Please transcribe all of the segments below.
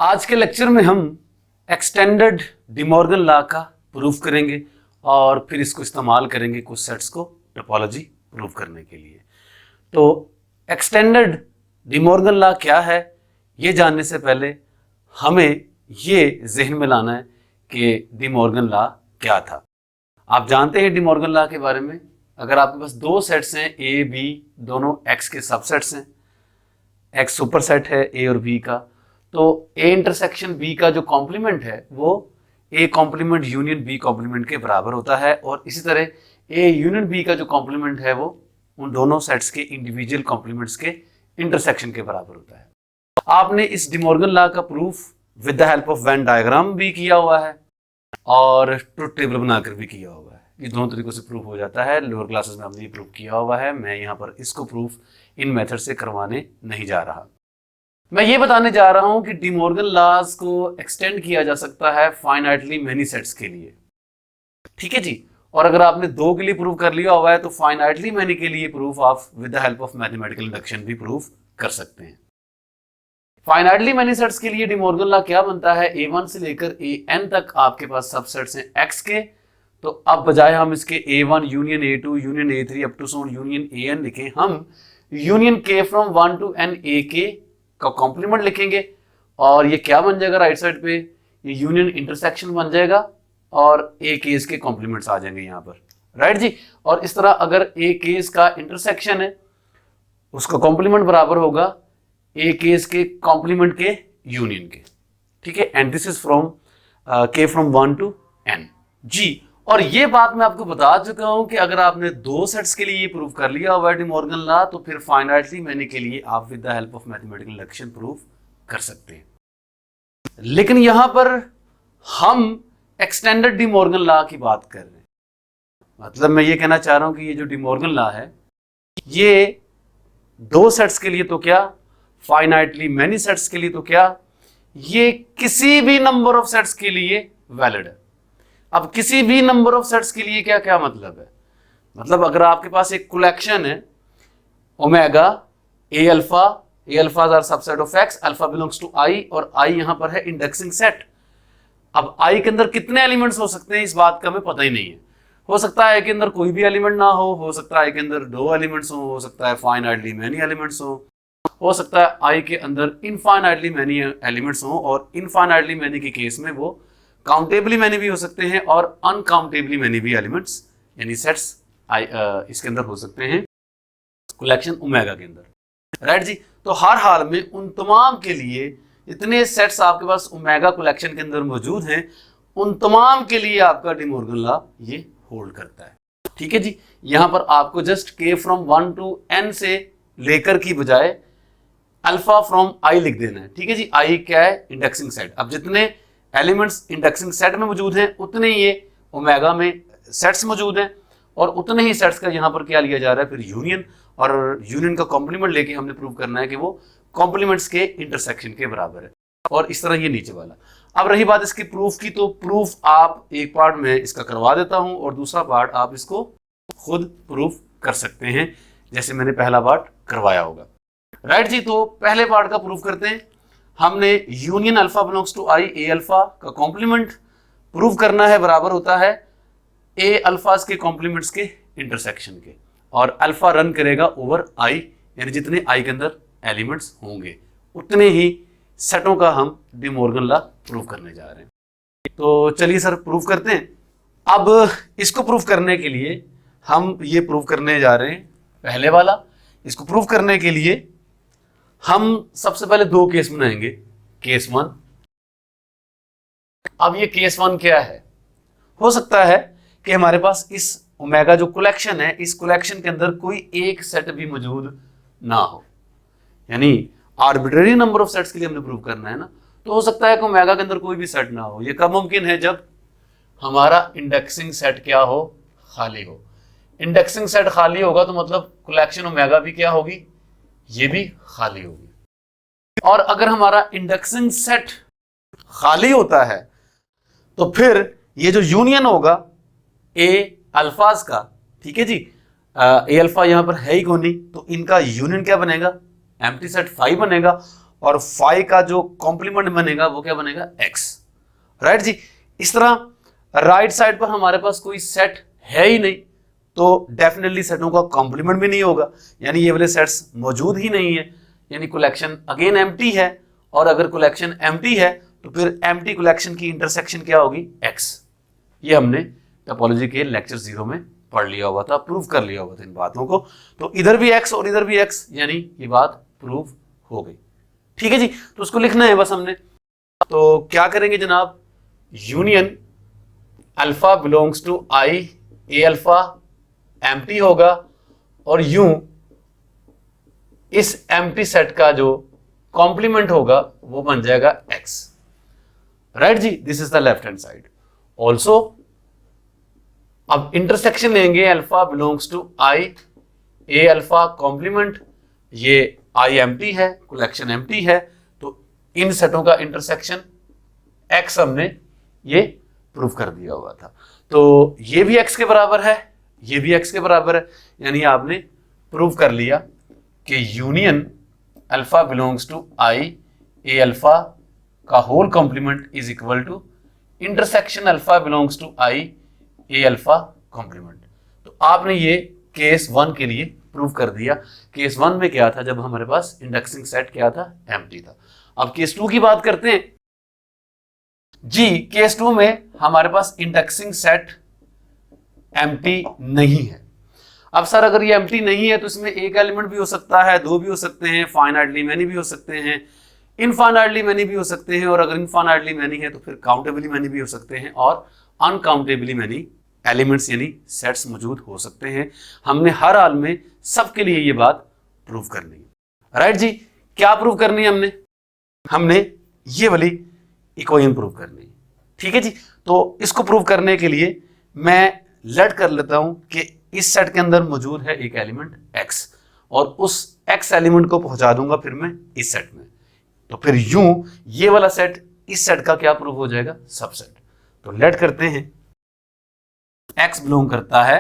आज के लेक्चर में हम एक्सटेंडेड डिमॉर्गन लॉ का प्रूफ करेंगे और फिर इसको इस्तेमाल करेंगे कुछ सेट्स को टोपोलॉजी प्रूफ करने के लिए। तो एक्सटेंडेड डिमॉर्गन लॉ क्या है ये जानने से पहले हमें ये जहन में लाना है कि डिमॉर्गन लॉ क्या था। आप जानते हैं डिमॉर्गन लॉ के बारे में, अगर आपके पास दो सेट्स हैं ए बी, दोनों एक्स के सबसेट्स हैं, एक्स सुपर सेट है ए और बी का, तो ए इंटरसेक्शन बी का जो कॉम्प्लीमेंट है वो ए कॉम्प्लीमेंट यूनियन बी कॉम्प्लीमेंट के बराबर होता है, और इसी तरह ए यूनियन बी का जो कॉम्प्लीमेंट है वो उन दोनों सेट्स के इंडिविजुअल कॉम्प्लीमेंट्स के इंटरसेक्शन के बराबर होता है। आपने इस डिमॉर्गन लॉ का proof with the help of Venn diagram भी किया हुआ है और ट्रुथ टेबल बनाकर भी किया हुआ है। ये दोनों तरीकों से प्रूफ हो जाता है। लोअर क्लासेस में हमने ये प्रूफ किया हुआ है। मैं यहाँ पर इसको प्रूफ इन मेथड से करवाने नहीं जा रहा। मैं ये बताने जा रहा हूं कि डिमॉर्गन लॉज को एक्सटेंड किया जा सकता है फाइनाइटली मेनी सेट्स के लिए, ठीक है जी। और अगर आपने दो के लिए प्रूफ कर लिया हुआ है तो फाइनाइटली मेनी के लिए प्रूफ आप with the help of mathematical induction भी प्रूफ कर सकते हैं। फाइनाइटली मेनी सेट्स के लिए डिमॉर्गन लॉ क्या बनता है, a1 से लेकर an तक आपके पास सबसेट्स हैं x के, तो अब बजाय हम इसके a1 union a2 union a3 up to so on union an लिखें, हम union k from 1 to n a k का कॉम्प्लीमेंट लिखेंगे और ये क्या बन जाएगा राइट साइड पे, ये यूनियन इंटरसेक्शन बन जाएगा और ए केस के कॉम्प्लीमेंट्स आ जाएंगे यहाँ पर, राइट जी। और इस तरह अगर ए केस का इंटरसेक्शन है उसका कॉम्प्लीमेंट बराबर होगा ए केस के कॉम्प्लीमेंट के यूनियन के, ठीक है। एंड दिस इज फ्रॉम के फ्रॉम 1 टू n जी। और ये बात मैं आपको बता चुका हूं कि अगर आपने दो सेट्स के लिए ये प्रूफ कर लिया हुआ है डिमॉर्गन लॉ, तो फिर फाइनाइटली मेनी के लिए आप with the help of mathematical induction proof कर सकते हैं। लेकिन यहां पर हम एक्सटेंडेड डिमॉर्गन लॉ की बात कर रहे हैं। मतलब मैं ये कहना चाह रहा हूं कि ये जो डिमॉर्गन लॉ है ये दो सेट्स के लिए तो क्या, फाइनाइटली मेनी सेट्स के लिए तो क्या, ये किसी भी नंबर ऑफ सेट्स के लिए वैलिड है। अब किसी भी नंबर ऑफ सेट्स के लिए क्या क्या मतलब है, मतलब अगर आपके पास एक कलेक्शन है omega A alpha are subset of X, alpha belongs to I और आई यहां पर है इंडेक्सिंग सेट। अब आई के अंदर कितने एलिमेंट्स हो सकते हैं इस बात का हमें पता ही नहीं है। हो सकता है कि अंदर कोई भी एलिमेंट ना हो सकता है कि अंदर दो एलिमेंट्स हो सकता है फाइनाइटली मैनी एलिमेंट्स हो सकता है आई के अंदर इनफाइनाइटली मैनी एलिमेंट्स हो, और इनफाइनाइटली मैनी के केस में वो काउंटेबली मैनी भी हो सकते हैं और अनकाउंटेबली मैनी भी एलिमेंट्स यानी सेट्स इसके अंदर हो सकते हैं कलेक्शन ओमेगा के अंदर, राइट जी। तो हर हाल में उन तमाम के लिए इतने सेट्स आपके पास ओमेगा कलेक्शन के अंदर मौजूद हैं, उन तमाम के लिए आपका डिमॉर्गन लॉ ये होल्ड करता है, ठीक है जी। यहां पर आपको just k from 1 to n से लेकर की बजाय अल्फा फ्रॉम i लिख देना है, ठीक है जी। i क्या है, इंडेक्सिंग सेट। अब जितने एलिमेंट्स इंडेक्सिंग सेट में मौजूद हैं उतने ही ये ओमेगा में सेट्स मौजूद हैं, और उतने ही सेट्स का यहाँ पर क्या लिया जा रहा है फिर यूनियन, और यूनियन का कॉम्प्लीमेंट लेके हमने प्रूव करना है कि वो कॉम्प्लीमेंट्स के इंटरसेक्शन के बराबर है, और इस तरह ये नीचे वाला। अब रही बात इसकी प्रूफ की, तो प्रूफ आप एक पार्ट में इसका करवा देता हूं और दूसरा पार्ट आप इसको खुद प्रूफ कर सकते हैं जैसे मैंने पहला पार्ट करवाया होगा, राइट जी। तो पहले पार्ट का प्रूफ करते हैं। हमने union alpha belongs to I A alpha का कॉम्प्लीमेंट प्रूव करना है, बराबर होता है ए अल्फाज के कॉम्प्लीमेंट्स के इंटरसेक्शन के, और अल्फा रन करेगा ओवर आई, यानी जितने आई के अंदर एलिमेंट्स होंगे उतने ही सेटों का हम डिमॉर्गन लॉ प्रूव करने जा रहे हैं। तो चलिए सर प्रूव करते हैं। अब इसको प्रूव करने के लिए हम ये प्रूव करने जा रहे हैं पहले वाला। इसको प्रूव करने के लिए हम सबसे पहले दो केस बनाएंगे, केस 1। अब ये केस 1 क्या है, हो सकता है कि हमारे पास इस ओमेगा जो कलेक्शन है इस कलेक्शन के अंदर कोई एक सेट भी मौजूद ना हो, यानी आर्बिट्रेरी नंबर ऑफ सेट्स के लिए हमने प्रूव करना है ना, तो हो सकता है कि ओमेगा के अंदर कोई भी सेट ना हो। ये कब मुमकिन है, जब हमारा इंडेक्सिंग सेट क्या हो, खाली हो। इंडेक्सिंग सेट खाली होगा तो मतलब कलेक्शन ओमेगा भी क्या होगी, ये भी खाली होगी। और अगर हमारा इंडेक्सिंग सेट खाली होता है तो फिर ये जो यूनियन होगा ए अल्फाज का, ठीक है जी, ए अल्फा यहां पर है ही कोई नहीं, तो इनका यूनियन क्या बनेगा, एम्प्टी सेट फाई बनेगा। और फाइव का जो कॉम्प्लीमेंट बनेगा वो क्या बनेगा, x, राइट जी। इस तरह राइट साइड पर हमारे पास कोई सेट है ही नहीं, तो डेफिनेटली सेटों का कॉम्प्लीमेंट भी नहीं होगा, यानी ये वाले सेट्स मौजूद ही नहीं है, यानी कलेक्शन अगेन एम्प्टी है। और अगर कलेक्शन एम्प्टी है तो फिर एम्प्टी कलेक्शन की इंटरसेक्शन क्या होगी, x। ये हमने टोपोलॉजी के लेक्चर 0 में पढ़ लिया हुआ था, प्रूव कर लिया हुआ था इन बातों को। तो इधर भी x और इधर भी x, यानी ये बात प्रूव हो गई। ठीक है जी, तो उसको लिखना है बस हमने। तो क्या करेंगे जनाब, union alpha belongs to I, A alpha empty होगा, और यूं इस एम्प्टी सेट का जो कॉम्प्लीमेंट होगा वो बन जाएगा x, राइट जी। This is the left hand side. Also अब इंटरसेक्शन लेंगे, alpha belongs to I, A alpha complement, ये आई एम्प्टी है, कलेक्शन एम्प्टी है, तो इन सेटों का इंटरसेक्शन x हमने ये प्रूव कर दिया हुआ था। तो ये भी x के बराबर है, ये भी x के बराबर है, यानी आपने प्रूव कर लिया कि union alpha belongs to I, A alpha का whole complement is equal to intersection alpha belongs to I, A alpha complement. तो आपने ये केस 1 के लिए प्रूव कर दिया। केस 1 में क्या था, जब हमारे पास इंडेक्सिंग सेट क्या था, एम्प्टी था। अब केस 2 की बात करते हैं जी। केस 2 में हमारे पास इंडेक्सिंग सेट एम्प्टी नहीं है। अब सर अगर ये एम्प्टी नहीं है तो इसमें एक एलिमेंट भी हो सकता है, दो भी हो सकते हैं, फाइनाइटली मैनी भी हो सकते हैं, इनफाइनाइटली मैनी भी हो सकते हैं, और अगर इनफाइनाइटली मैनी है तो फिर काउंटेबली मैनी भी हो सकते हैं, और अनकाउंटेबली मैनी एलिमेंट्स यानी सेट्स मौजूद हो सकते हैं। हमने हर हाल में सबके लिए ये बात प्रूव करनी है, राइट जी। क्या प्रूव करनी है हमने ये वाली इक्वेशन प्रूव करनी है, ठीक है जी। तो इसको प्रूव करने के लिए मैं लेट कर लेता हूं कि इस सेट के अंदर मौजूद है एक एलिमेंट x, और उस x एलिमेंट को पहुंचा दूंगा फिर मैं इस सेट में, तो फिर यूं ये वाला सेट इस सेट का क्या प्रूव हो जाएगा, सबसेट। तो लेट करते हैं, x बिलोंग करता है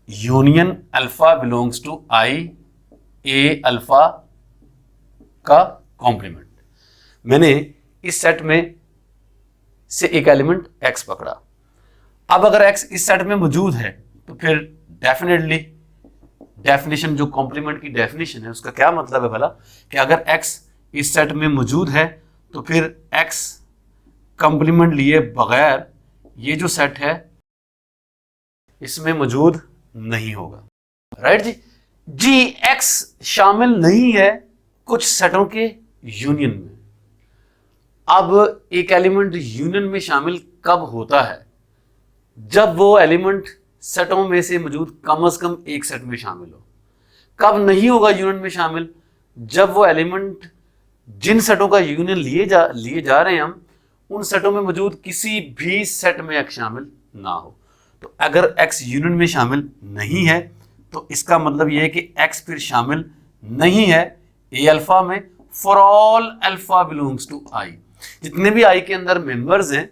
union alpha belongs to I, A alpha का कॉम्प्लीमेंट। मैंने इस सेट में से एक एलिमेंट x पकड़ा। अब अगर x इस सेट में मौजूद है तो फिर डेफिनेटली डेफिनेशन, जो कॉम्प्लीमेंट की डेफिनेशन है उसका क्या मतलब है भला, कि अगर x इस सेट में मौजूद है तो फिर x कॉम्प्लीमेंट लिए बगैर ये जो सेट है इसमें मौजूद नहीं होगा, राइट जी। जी x शामिल नहीं है कुछ सेटों के यूनियन में। अब एक एलिमेंट यूनियन में शामिल कब होता है, जब वो एलिमेंट सेटों में से मौजूद कम से कम एक सेट में शामिल हो। कब नहीं होगा यूनियन में शामिल, जब वो एलिमेंट जिन सेटों का यूनियन लिए जा रहे हैं हम, उन सेटों में मौजूद किसी भी सेट में x शामिल ना हो। तो अगर x यूनियन में शामिल नहीं है तो इसका मतलब यह है कि x फिर शामिल नहीं है ए अल्फा में, for all alpha belongs to I. जितने भी आई के अंदर मेंबर्स हैं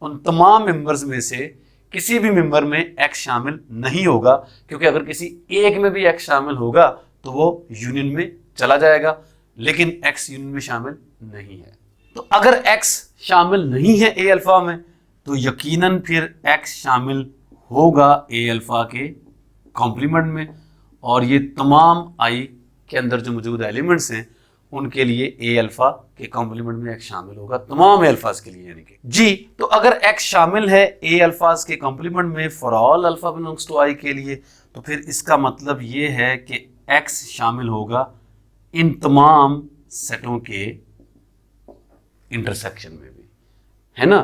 उन तमाम मेंबर्स में से किसी भी मेंबर में x शामिल नहीं होगा, क्योंकि अगर किसी एक में भी x शामिल होगा तो वो यूनियन में चला जाएगा, लेकिन x यूनियन में शामिल नहीं है। तो अगर x शामिल नहीं है ए अल्फा में तो यकीनन फिर x शामिल होगा ए अल्फा के कॉम्प्लीमेंट में, और ये तमाम आई के अंदर जो मौजूद एलिमेंट्स हैं उनके लिए ए अल्फा के कॉम्प्लीमेंट में x शामिल होगा, तमाम ए अल्फाज के लिए यानी कि जी। तो अगर x शामिल है ए अल्फाज के कॉम्प्लीमेंट में for all alpha belongs to I के लिए, तो फिर इसका मतलब ये है कि x शामिल होगा इन तमाम सेटों के इंटरसेक्शन में भी, है ना।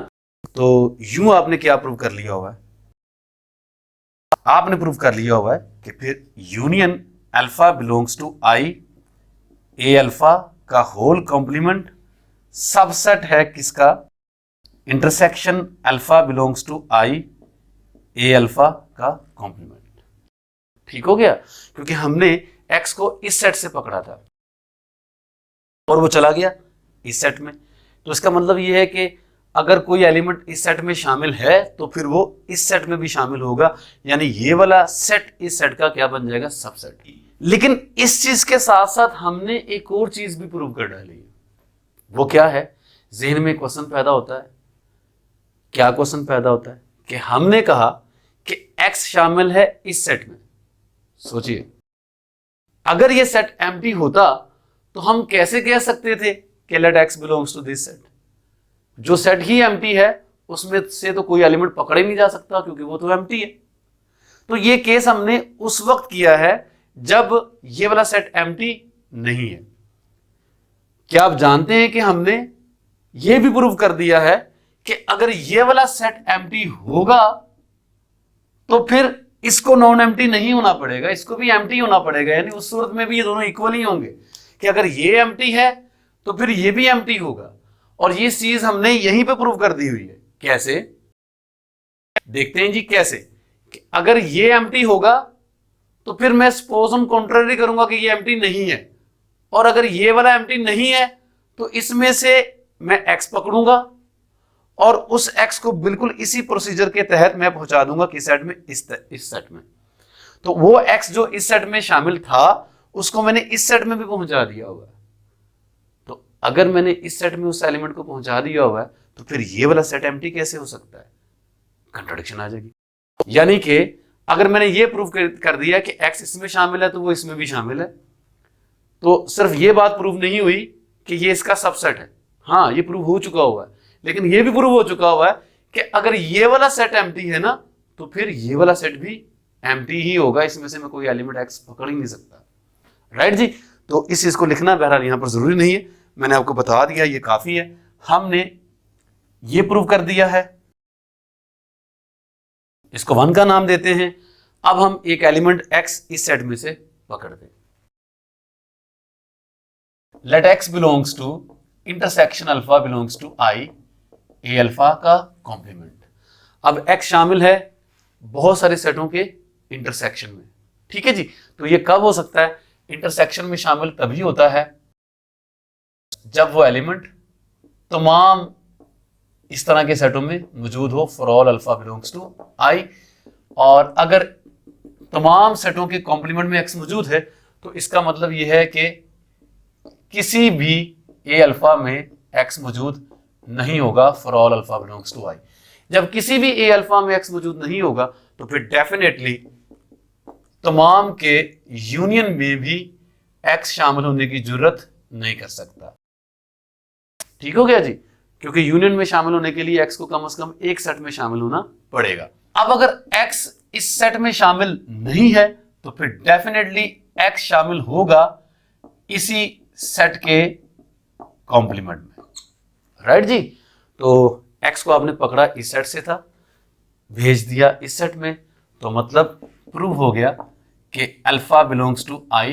तो यूं आपने क्या प्रूव कर लिया हुआ है, आपने प्रूव कर लिया हुआ है कि फिर union alpha belongs to I, A alpha का होल कॉम्प्लीमेंट सबसेट है किसका, intersection alpha belongs to I, A alpha का कॉम्प्लीमेंट। ठीक हो गया, क्योंकि हमने x को इस सेट से पकड़ा था और वो चला गया इस सेट में। तो इसका मतलब ये है कि अगर कोई एलिमेंट इस सेट में शामिल है तो फिर वो इस सेट में भी शामिल होगा, यानी ये वाला सेट इस सेट का क्या बन जाएगा, सबसेट। लेकिन इस चीज के साथ साथ हमने एक और चीज भी प्रूव कर डाली है। वो क्या है? जहन में क्वेश्चन पैदा होता है। क्या क्वेश्चन पैदा होता है कि हमने कहा कि x शामिल है इस सेट में। सोचिए, अगर ये सेट एम्प्टी होता तो हम कैसे कह सकते थे कि let x belongs to this set. जो सेट ही एम्प्टी है उसमें से तो कोई एलिमेंट पकड़े नहीं जा सकता, क्योंकि वो तो एम्प्टी है। तो ये केस हमने उस वक्त किया है जब ये वाला सेट एम्प्टी नहीं है। क्या आप जानते हैं कि हमने ये भी प्रूव कर दिया है कि अगर ये वाला सेट एम्प्टी होगा तो फिर इसको नॉन एम्प्टी नहीं होना पड़ेगा, इसको भी एम्प्टी होना पड़ेगा। यानी उस सूरत में भी ये दोनों इक्वल ही होंगे कि अगर ये एम्प्टी है तो फिर ये भी एम्प्टी होगा। और ये चीज हमने यहीं पे प्रूव कर दी हुई है। कैसे? देखते हैं जी कैसे। कि अगर ये एम्प्टी होगा तो फिर मैं सपोज हम कॉन्ट्ररी करूंगा कि ये एम्प्टी नहीं है, और अगर ये वाला एम्प्टी नहीं है तो इसमें से मैं x पकड़ूंगा और उस x को बिल्कुल इसी प्रोसीजर के तहत मैं पहुंचा दूंगा किस सेट में? इस सेट में। तो वो x जो इस सेट में शामिल था उसको मैंने इस सेट में भी पहुंचा दिया होगा। तो अगर मैंने इस सेट में उस एलिमेंट को पहुंचा दिया हुआ है तो फिर ये वाला सेट एम्प्टी कैसे हो सकता है? कंट्राडिक्शन आ जाएगी। यानी कि अगर मैंने ये प्रूव कर दिया कि x इसमें शामिल है तो वो इसमें भी शामिल है, तो सिर्फ ये बात प्रूव नहीं हुई कि ये इसका सबसेट है। हाँ, ये प्रूव हो चुका हुआ है, लेकिन ये भी प्रूव हो चुका हुआ है कि अगर ये वाला सेट एम्प्टी है ना तो फिर ये वाला सेट भी एम्प्टी ही होगा। इसमें से मैं कोई एलिमेंट x पकड़ ही नहीं सकता। राइट जी? तो इस चीज को लिखना बहरहाल यहां पर जरूरी नहीं है, मैंने आपको बता दिया, ये काफी है। हमने ये प्रूव कर दिया है, इसको 1 का नाम देते हैं। अब हम एक एलिमेंट x इस सेट में से पकड़ दें। Let x belongs to intersection alpha belongs to i a alpha का कॉम्प्लीमेंट। अब x शामिल है बहुत सारे सेटों के इंटरसेक्शन में। ठीक है जी? तो ये कब हो सकता है? इंटरसेक्शन में शामिल तभी होता है जब वो एलिमेंट तमाम इस तरह के सेटों में मौजूद हो, for all alpha belongs to i। और अगर तमाम सेटों के कॉम्प्लीमेंट में x मौजूद है तो इसका मतलब यह है कि किसी भी a अल्फा में x मौजूद नहीं होगा, for all alpha belongs to i। जब किसी भी a अल्फा में x मौजूद नहीं होगा तो फिर डेफिनेटली तमाम के यूनियन में भी x शामिल होने की जरूरत नहीं कर सकता। ठीक हो गया जी? क्योंकि यूनियन में शामिल होने के लिए x को कम से कम एक सेट में शामिल होना पड़ेगा। अब अगर x इस सेट में शामिल नहीं है तो फिर डेफिनेटली x शामिल होगा इसी सेट के कॉम्प्लीमेंट में। राइट जी? तो x को आपने पकड़ा इस सेट से था, भेज दिया इस सेट में, तो मतलब प्रूव हो गया कि alpha belongs to i,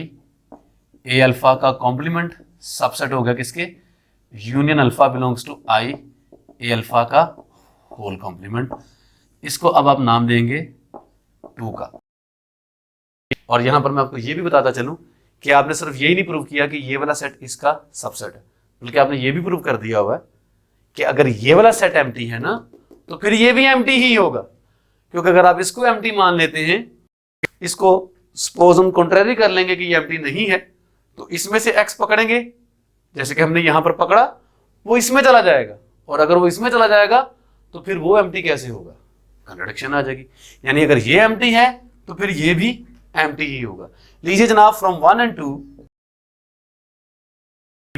a alpha का कॉम्प्लीमेंट सबसेट हो गया किसके? Union alpha belongs to i, a alpha का होल कॉम्प्लीमेंट। इसको अब आप नाम देंगे 2 का। और यहां पर मैं आपको ये भी बताता चलूं कि आपने सिर्फ यही नहीं प्रूव किया कि ये वाला सेट इसका सबसेट है, बल्कि आपने ये भी प्रूव कर दिया हुआ है कि अगर ये वाला सेट एम्प्टी है ना तो फिर ये भी एम्प्टी ही होगा। क्योंकि अगर आप इसको एम्प्टी मान लेते हैं, इसको सपोज हम कॉन्ट्ररी कर लेंगे कि ये एम्प्टी नहीं है, तो इसमें से x पकड़ेंगे, जैसे कि हमने यहां पर पकड़ा, वो इसमें चला जाएगा, और अगर वो इसमें चला जाएगा तो फिर वो एम्प्टी कैसे होगा? कंट्राडिक्शन आ जाएगी। यानी अगर ये एम्प्टी है तो फिर ये भी एम्प्टी ही होगा। लीजिए जनाब, फ्रॉम 1 and 2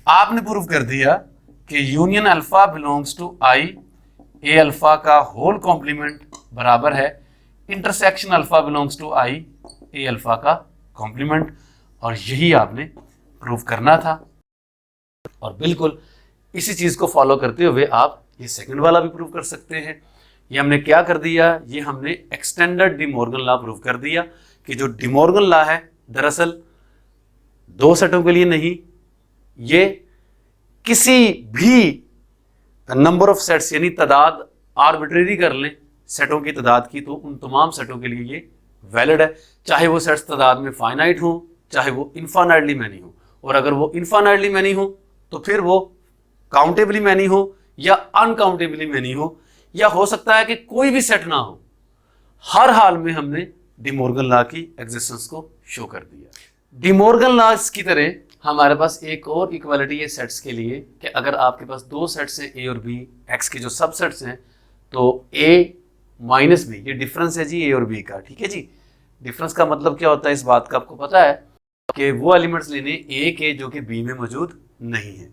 आपने प्रूव कर दिया कि union alpha belongs to i, a alpha का होल कॉम्प्लीमेंट बराबर है intersection alpha belongs to i, a alpha का कॉम्प्लीमेंट। और यही आपने प्रूव करना था, और बिल्कुल इसी चीज को फॉलो करते हुए आप ये सेकंड वाला भी प्रूव कर सकते हैं। ये हमने क्या कर दिया? ये हमने extended De Morgan law prove कर दिया कि जो डी मॉर्गन लॉ है दरअसल 2 सेटों के लिए नहीं, ये किसी भी नंबर ऑफ सेट्स यानी तादाद आर्बिट्रेरी कर लें सेटों की तादाद की, तो उन तमाम सेटों के लिए ये वैलिड है, चाहे वो सेट्स तादाद में फाइनाइट हो, चाहे वो इनफाइनाइटली मैनी हो। और अगर वो इनफाइनाइटली मैनी हो तो फिर वो काउंटेबली मैनी हो या अनकाउंटेबली मैनी हो, या हो सकता है कि कोई भी सेट ना हो। हर हाल में हमने डी मॉर्गन लॉ की एग्जिस्टेंस को शो कर दिया। डिमॉर्गन लॉज की तरह हमारे पास एक और इक्वालिटी है सेट्स के लिए कि अगर आपके पास दो सेट्स हैं ए और बी, एक्स के जो सबसेट्स हैं, तो ए माइनस बी, ये डिफरेंस है जी ए और बी का, ठीक है जी। डिफरेंस का मतलब क्या होता है, इस बात का आपको पता है कि वो एलिमेंट्स लेने ए के जो कि बी में मौजूद नहीं है,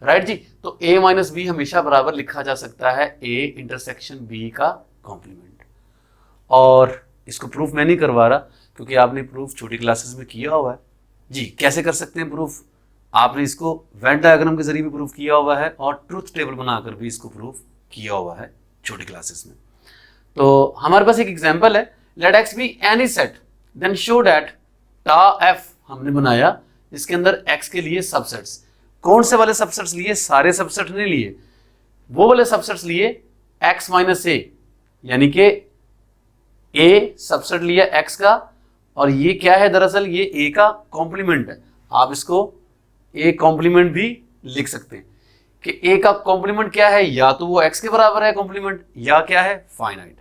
राइट जी। तो ए माइनस बी हमेशा बराबर लिखा जा सकता है ए इंटरसेक्शन बी का कॉम्प्लीमेंट। और इसको प्रूफ मैं नहीं करवा रहा क्योंकि आपने प्रूफ छोटी क्लासेस में किया हुआ है जी। कैसे कर सकते हैं प्रूफ, आपने इसको वेन डायग्राम के जरिए भी प्रूफ किया हुआ है और ट्रूथ टेबल बनाकर भी इसको प्रूफ किया हुआ है छोटी क्लासेस में। तो हमारे पास एक एग्जांपल है, let X be any set then show that tau F हमने बनाया जिसके अंदर एक्स के लिए सबसेट्स, कौन से वाले सबसेट्स लिए, सारे सबसेट नहीं लिए, वो वाले सबसेट्स लिए एक्स माइनस ए, यानी कि ए सबसेट लिया एक्स का और ये क्या है, दरअसल ये ए का कॉम्प्लीमेंट है। आप इसको ए कॉम्प्लीमेंट भी लिख सकते हैं कि ए का कॉम्प्लीमेंट क्या है, या तो वो एक्स के बराबर है कॉम्प्लीमेंट, या क्या है फाइनाइट।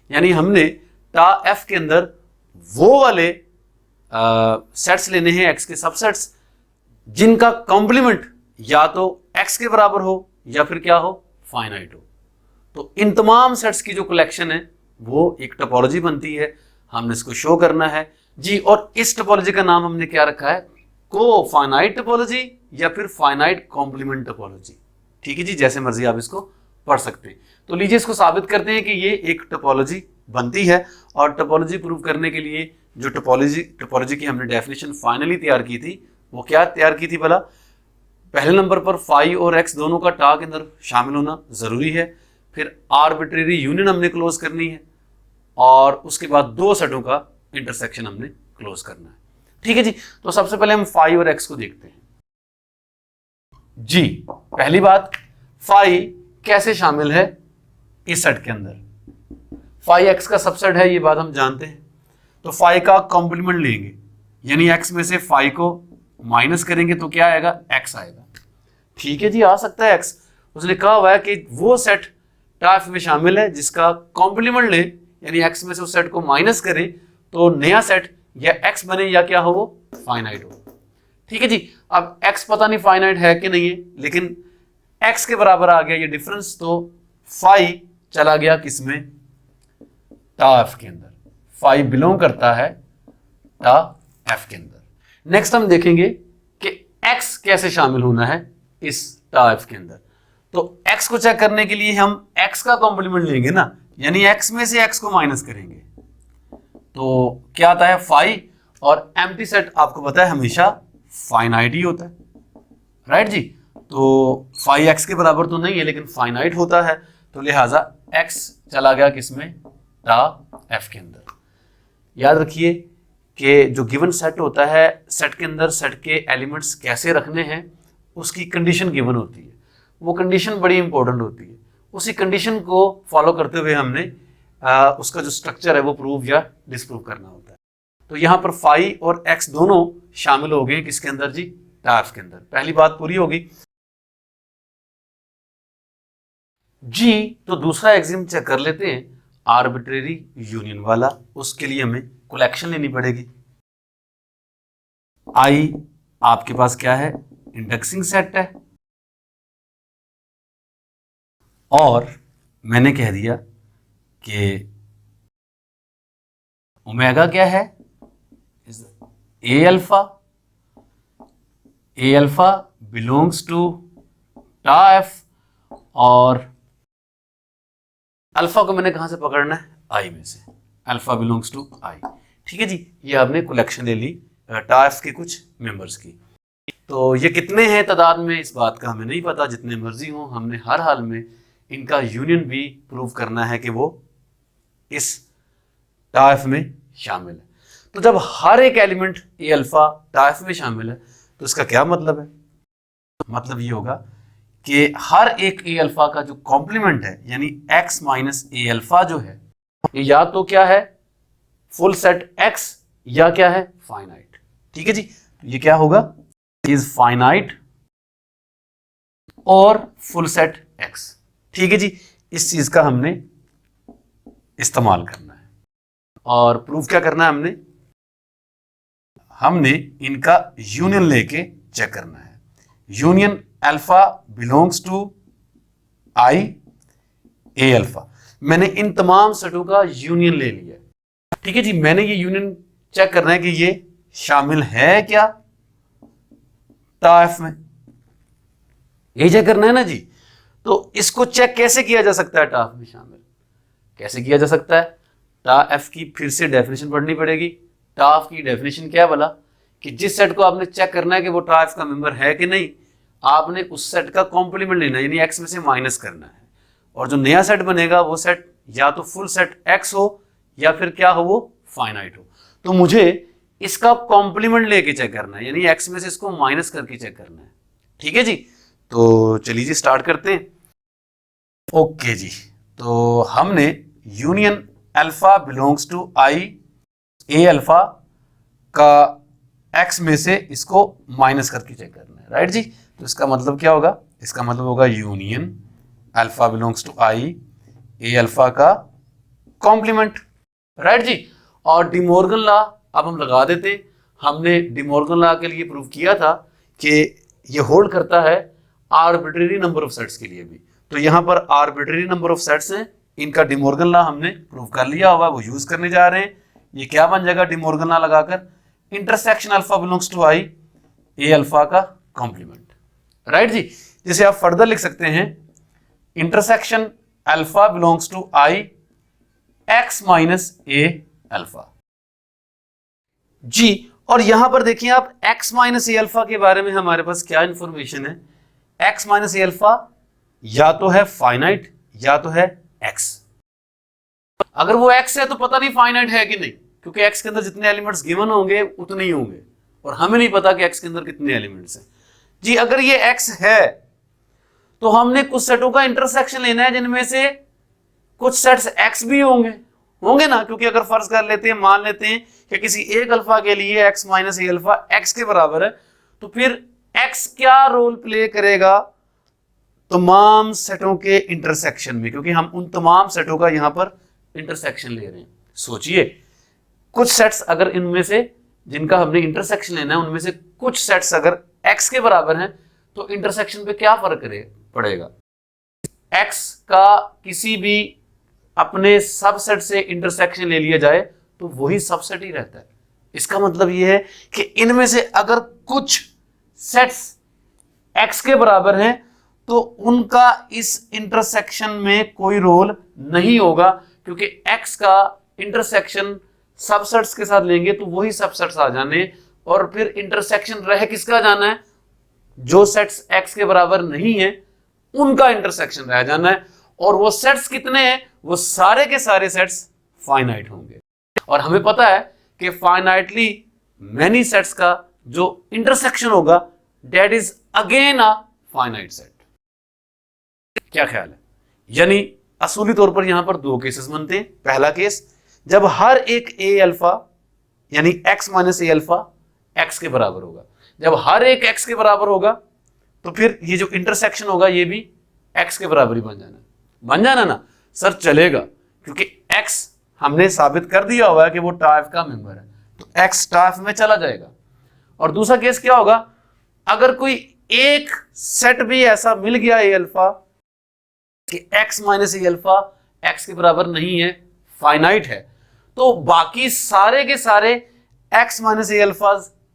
यानी हमने टा एफ के अंदर वो वाले सेट्स लेने हैं एक्स के सबसेट्स जिनका कॉम्प्लीमेंट या तो एक्स के बराबर हो या फिर क्या हो, फाइनाइट हो। तो इन तमाम सेट्स की जो कलेक्शन है वो एक टोपोलॉजी बनती है, हमने इसको शो करना है जी। और इस टोपोलॉजी का नाम हमने क्या रखा है, को फाइनाइट टोपोलॉजी या फिर फाइनाइट कॉम्प्लीमेंट टोपोलॉजी, ठीक है जी, जैसे मर्जी आप इसको पढ़ सकते हैं। तो लीजिए इसको साबित करते हैं कि ये एक टोपोलॉजी बनती है। और टोपोलॉजी प्रूव करने के लिए जो टोपोलॉजी की हमने डेफिनेशन फाइनली तैयार की थी, वो क्या तैयार की थी भला, पहले नंबर पर फाई और एक्स दोनों का टा के अंदर शामिल होना जरूरी है, फिर आर्बिट्रेरी यूनियन हमने क्लोज करनी है और उसके बाद दो सेटों का इंटरसेक्शन हमने क्लोज करना है, ठीक है जी। तो सबसे पहले हम फाई और एक्स को देखते हैं जी। पहली बात, फाई कैसे शामिल है इस सेट के अंदर, फाई एक्स का सबसेट है, ये बात हम जानते हैं। तो फाई का कॉम्प्लीमेंट लेंगे, यानी एक्स में से फाई को माइनस करेंगे तो क्या आएगा, एक्स आएगा, ठीक है जी, आ सकता है एक्स। उसने कहा हुआ है कि वो सेट टाइप में शामिल है जिसका कॉम्प्लीमेंट ले, यानी एक्स में से उस सेट को माइनस करें तो नया सेट या एक्स बने या क्या हो, वो फाइनाइट हो, ठीक है जी। अब एक्स पता नहीं फाइनाइट है कि नहीं है, लेकिन एक्स के बराबर आ गया ये डिफरेंस, तो फाई चला गया किसमें, टा एफ के अंदर। फाई बिलोंग करता है टा एफ के अंदर। नेक्स्ट हम देखेंगे कि एक्स कैसे शामिल होना है इस टा एफ के अंदर। तो x को चेक करने के लिए हम x का कॉम्प्लीमेंट लेंगे ना, यानी x में से x को माइनस करेंगे तो क्या आता है, फाई। और एम्प्टी सेट आपको पता है हमेशा फाइनाइट ही होता है, राइट जी। तो फाई x के बराबर तो नहीं है लेकिन फाइनाइट होता है, तो लिहाजा x चला गया किसमें, टा f के अंदर। याद रखिए कि जो गिवन सेट होता है, सेट के अंदर सेट के एलिमेंट्स कैसे रखने हैं उसकी कंडीशन गिवन होती है, वो कंडीशन बड़ी इंपॉर्टेंट होती है। उसी कंडीशन को फॉलो करते हुए हमने उसका जो स्ट्रक्चर है वो प्रूव या डिसप्रूव करना होता है। तो यहाँ पर फाई और एक्स दोनों शामिल हो गए किसके अंदर जी, टाइफ के अंदर। पहली बात पूरी होगी जी। तो दूसरा एग्जाम चेक कर लेते हैं, आर्बिट्रेरी यूनियन वाला। उसके लिए हमें कलेक्शन लेनी पड़ेगी। आई आपके पास क्या है, इंडेक्सिंग सेट है, और मैंने कह दिया कि ओमेगा क्या है, ए अल्फा बिलोंग्स टू टा एफ, और अल्फा को मैंने कहां से पकड़ना है, आई में से, अल्फा बिलोंग्स टू आई, ठीक है जी। ये आपने कलेक्शन ले ली टा एफ के कुछ मेंबर्स की। तो ये कितने हैं तादाद में इस बात का हमें नहीं पता, जितने मर्जी हों, हमने हर हाल में इनका यूनियन भी प्रूव करना है कि वो इस टाइफ में शामिल है। तो जब हर एक एलिमेंट ए अल्फा टाइफ में शामिल है तो इसका क्या मतलब है, मतलब ये होगा कि हर एक ए अल्फा का जो कॉम्प्लीमेंट है यानी एक्स माइनस ए अल्फा जो है, ये या तो क्या है फुल सेट एक्स या क्या है फाइनाइट, ठीक है जी। ये क्या होगा, इज फाइनाइट और फुल सेट एक्स, ठीक है जी। इस चीज का हमने इस्तेमाल करना है और प्रूफ क्या करना है हमने, हमने इनका यूनियन लेके चेक करना है। Union alpha belongs to I A alpha. मैंने इन तमाम सेटों का यूनियन ले लिया, ठीक है जी। मैंने ये यूनियन चेक करना है कि ये शामिल है क्या टा एफ में, यही चेक करना है ना जी। तो इसको चेक कैसे किया जा सकता है टा एफ में शामिल, कैसे किया जा सकता है? टा एफ की फिर से डेफिनेशन पढ़नी पड़ेगी। टा एफ की डेफिनेशन क्या है बोला कि जिस सेट को आपने चेक करना है कि वो टा एफ का मेंबर है कि नहीं, आपने उस सेट का कॉम्प्लीमेंट लेना है, यानी एक्स में से माइनस करना है। और जो नया सेट बनेगा वो सेट या तो फुल सेट एक्स हो या फिर क्या हो, वो फाइनाइट हो। तो मुझे इसका कॉम्प्लीमेंट लेके चेक करना है, यानी एक्स में से इसको माइनस करके चेक करना है, ठीक है जी। तो चलिए जी स्टार्ट करते हैं। ओके जी, तो हमने union alpha belongs to I A alpha का एक्स में से इसको माइनस करके चेक करना है, राइट जी। तो इसका मतलब क्या होगा? इसका मतलब होगा union alpha belongs to I A alpha का कॉम्प्लीमेंट, राइट जी। और डिमॉर्गन लॉ अब हम लगा देते हैं। हमने डिमॉर्गन लॉ के लिए प्रूव किया था कि ये होल्ड करता है आर्बिट्रेरी नंबर ऑफ सेट्स के लिए भी। तो यहां पर आर्बिट्रेरी नंबर ऑफ सेट्स हैं, इनका डिमॉर्गन लॉ हमने प्रूव कर लिया होगा, वो यूज करने जा रहे हैं। ये क्या बन जाएगा डिमॉर्गन लॉ लगाकर? Intersection alpha belongs to I A alpha का कॉम्प्लीमेंट, राइट जी। जिसे आप फर्दर लिख सकते हैं intersection alpha belongs to I X minus A alpha जी। और यहां पर देखिए आप x माइनस ए अल्फा के बारे में हमारे पास क्या इंफॉर्मेशन है? x माइनस ए अल्फा या तो है फाइनाइट या तो है x। अगर वो x है तो पता नहीं फाइनाइट है कि नहीं, क्योंकि x के अंदर जितने एलिमेंट्स गिवन होंगे उतने ही होंगे और हमें नहीं पता कि x के अंदर कितने एलिमेंट्स हैं जी। अगर ये x है तो हमने कुछ सेटों का इंटरसेक्शन लेना है जिनमें से कुछ सेट्स x भी होंगे ना, क्योंकि अगर फर्ज कर लेते हैं, मान लेते हैं कि किसी एक अल्फा के लिए x minus A alpha x के बराबर है, तो फिर x क्या रोल प्ले करेगा तमाम सेटों के इंटरसेक्शन में, क्योंकि हम उन तमाम सेटों का यहां पर इंटरसेक्शन ले रहे हैं। सोचिए कुछ सेट्स अगर इनमें से जिनका हमने इंटरसेक्शन लेना है उनमें से कुछ सेट्स अगर x के बराबर हैं तो इंटरसेक्शन पे क्या फर्क पड़ेगा? x का किसी भी अपने सबसेट से इंटरसेक्शन ले लिया जाए तो वही सबसेट ही रहता है। इसका मतलब यह है कि इनमें से अगर कुछ सेट्स x के बराबर हैं तो उनका इस इंटरसेक्शन में कोई रोल नहीं होगा, क्योंकि x का इंटरसेक्शन सबसेट्स के साथ लेंगे तो वही सबसेट्स आ जाने और फिर इंटरसेक्शन रह किसका जाना है? जो सेट्स x के बराबर नहीं है उनका इंटरसेक्शन रह जाना है। और वो सेट्स कितने हैं? वो सारे के सारे सेट्स फाइनाइट होंगे। और हमें पता है कि फाइनाइटली मेनी सेट्स का जो इंटरसेक्शन होगा that is again a finite set. क्या ख्याल है? यानी असूली तौर पर यहां पर दो केसेस बनते हैं। पहला केस जब हर एक ए अल्फा यानी x minus A alpha x के बराबर होगा। जब हर एक x के बराबर होगा तो फिर ये जो इंटरसेक्शन होगा ये भी x के बराबर ही बन जाना ना सर, चलेगा, क्योंकि x हमने साबित कर दिया हुआ है कि वो टा एफ का मेंबर है, तो x टा एफ में चला जाएगा। और दूसरा केस क्या होगा? अगर कोई एक सेट भी ऐसा मिल गया ए अल्फा कि x minus A alpha x के बराबर नहीं है, फाइनाइट है, तो बाकी सारे के सारे x माइनस ए अल्फा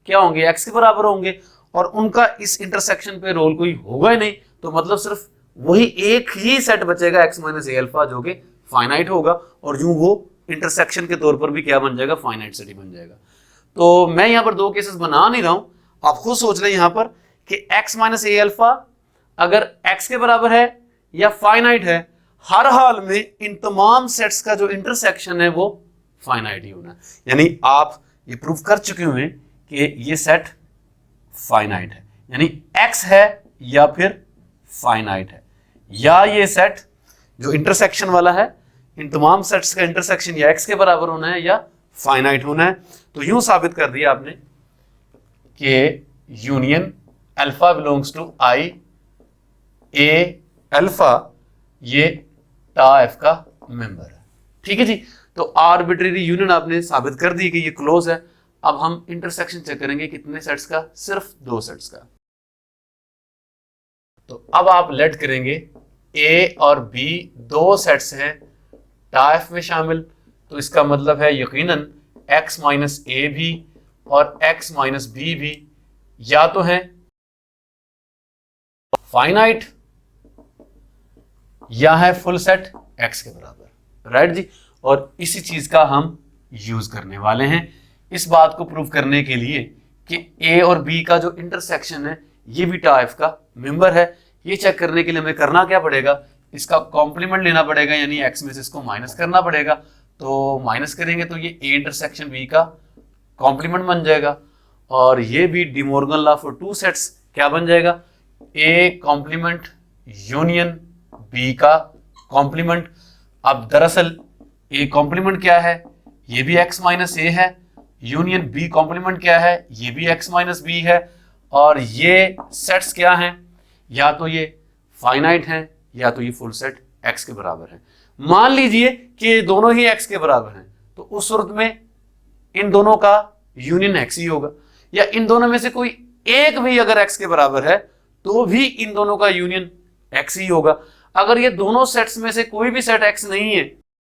क्या होंगे? x के बराबर होंगे और उनका इस इंटरसेक्शन पे रोल कोई होगा ही नहीं। तो मतलब सिर्फ वही एक ही सेट बचेगा x माइनस ए अल्फा जो कि फाइनाइट होगा और यूं वो इंटरसेक्शन के तौर पर भी क्या बन जाएगा? फाइनाइट सेट ही बन जाएगा। तो मैं यहां पर दो केसेस बना नहीं रहा हूं, आप खुद सोच रहे हैं यहां पर कि x माइनस ए अल्फा अगर x के बराबर है या फाइनाइट है, हर हाल में इन तमाम सेट्स का जो इंटरसेक्शन है वो फाइनाइट ही होना है। यानी आप ये प्रूफ कर चुके हुए हैं कि ये सेट फाइनाइट है, यानी x है या फिर फाइनाइट है, या ये सेट जो इंटरसेक्शन वाला है इन तमाम सेट्स का इंटरसेक्शन या x के बराबर होना है या फाइनाइट होना है। तो यूं साबित कर दिया आपने कि union alpha belongs to I A alpha ये टा एफ का मेंबर है। ठीक है जी, तो आर्बिट्रेरी यूनियन आपने साबित कर दी कि ये क्लोज है। अब हम इंटरसेक्शन चेक करेंगे कितने सेट्स का, सिर्फ 2 सेट्स का। तो अब आप लेट करेंगे ए और बी 2 सेट्स हैं टाइफ में शामिल, तो इसका मतलब है यकीनन x माइनस ए भी और x माइनस बी भी या तो हैं फाइनाइट या है फुल सेट x के बराबर, राइट जी। और इसी चीज का हम यूज करने वाले हैं इस बात को प्रूव करने के लिए कि a और b का जो इंटरसेक्शन है ये भी टाइफ का मेंबर है। ये चेक करने के लिए हमें करना क्या पड़ेगा, इसका कॉम्प्लीमेंट लेना पड़ेगा, यानी x में से इसको माइनस करना पड़ेगा। तो माइनस करेंगे तो ये a इंटरसेक्शन b का कॉम्प्लीमेंट बन जाएगा, और ये भी De Morgan law for 2 sets क्या बन जाएगा, a कॉम्प्लीमेंट यूनियन b का कॉम्प्लीमेंट। अब दरअसल a कॉम्प्लीमेंट क्या है, ये भी x माइनस ए है, यूनियन b कॉम्प्लीमेंट क्या है, ये भी x माइनस बी है, और ये सेट्स क्या हैं, या तो ये फाइनाइट हैं या तो ये फुल सेट x के बराबर है। मान लीजिए कि दोनों ही x के बराबर हैं, तो उस सूरत में इन दोनों का यूनियन x ही होगा, या इन दोनों में से कोई एक भी अगर x के बराबर है तो भी इन दोनों का यूनियन x ही होगा। अगर ये दोनों सेट्स में से कोई भी सेट x नहीं है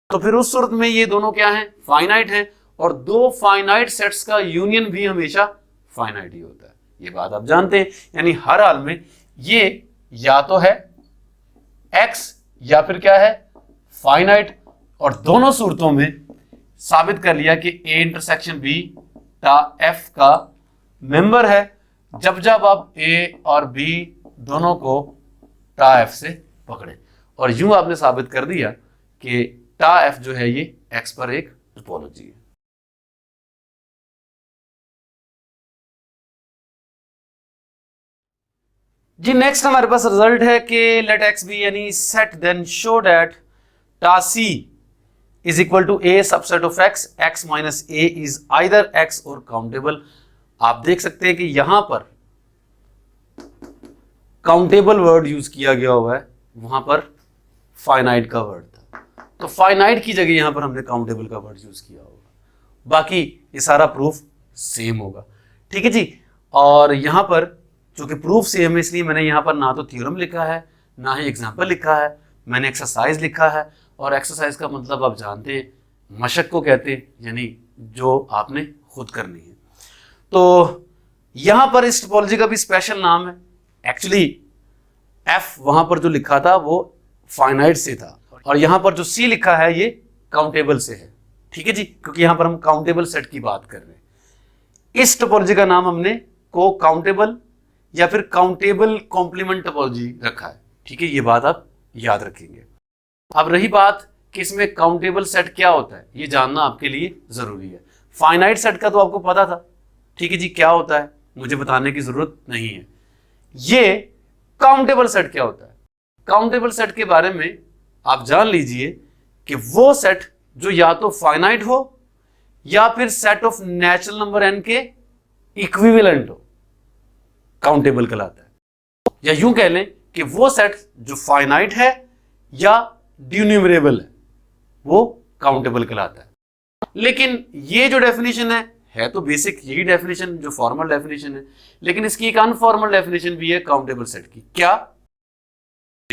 तो फिर उस सूरत में ये दोनों क्या हैं, फाइनाइट हैं, और 2 फाइनाइट सेट्स का यूनियन भी हमेशा फाइनाइट ही होता है। ये बात आप जानते हैं, यानी हर हाल में ये या तो है x या फिर क्या है, फाइनाइट। और दोनों सूरतों में साबित कर लिया कि a इंटरसेक्शन b टा f का मेंबर है, जब जब आप a और b दोनों को टा f से पकड़े। और यूं आपने साबित कर दिया कि टा f जो है ये x पर एक टोपोलॉजी है। जी नेक्स्ट हमारे पास रिजल्ट है कि let x be any set then show that tau c is equal to a subset of x minus a is either x और काउंटेबल। आप देख सकते हैं कि यहां पर काउंटेबल वर्ड यूज किया गया हुआ है, वहां पर फाइनाइट का वर्ड था, तो फाइनाइट की जगह यहां पर हमने काउंटेबल का वर्ड यूज किया होगा। बाकी ये सारा प्रूफ सेम होगा, ठीक है जी। और यहां पर चूंकि प्रूफ सेम है इसलिए मैंने यहां पर ना तो थ्योरम लिखा है ना ही एग्जाम्पल लिखा है, मैंने एक्सरसाइज लिखा है। और एक्सरसाइज का मतलब आप जानते हैं, मशक को कहते हैं, यानी जो आपने खुद करनी है। तो यहां पर इस टोपोलॉजी का भी स्पेशल नाम है, एक्चुअली f वहां पर जो लिखा था वो फाइनाइट से था, और यहां पर जो c लिखा है ये काउंटेबल से है, ठीक है जी, क्योंकि यहां पर हम काउंटेबल सेट की बात कर रहे हैं। इस टोपोलॉजी का नाम हमने को काउंटेबल या फिर काउंटेबल कॉम्प्लीमेंट टोपोलॉजी रखा है, ठीक है, ये बात आप याद रखेंगे। अब रही बात कि इसमें काउंटेबल सेट क्या होता है, ये जानना आपके लिए जरूरी है। फाइनाइट सेट का तो आपको पता था, ठीक है जी, क्या होता है मुझे बताने की जरूरत नहीं है। ये काउंटेबल सेट क्या होता है, काउंटेबल सेट के बारे में आप जान लीजिए कि वो सेट जो या तो फाइनाइट हो या फिर set of natural number n के इक्विवेलेंट हो, काउंटेबल कहलाता है। या यूं कह लें कि वो सेट जो फाइनाइट है या ड्यून्यूमरेबल है वो काउंटेबल कहलाता है। लेकिन ये जो डेफिनेशन है तो बेसिक यही डेफिनेशन जो फॉर्मल डेफिनेशन है, लेकिन इसकी एक अनफॉर्मल डेफिनेशन भी है काउंटेबल सेट की। क्या?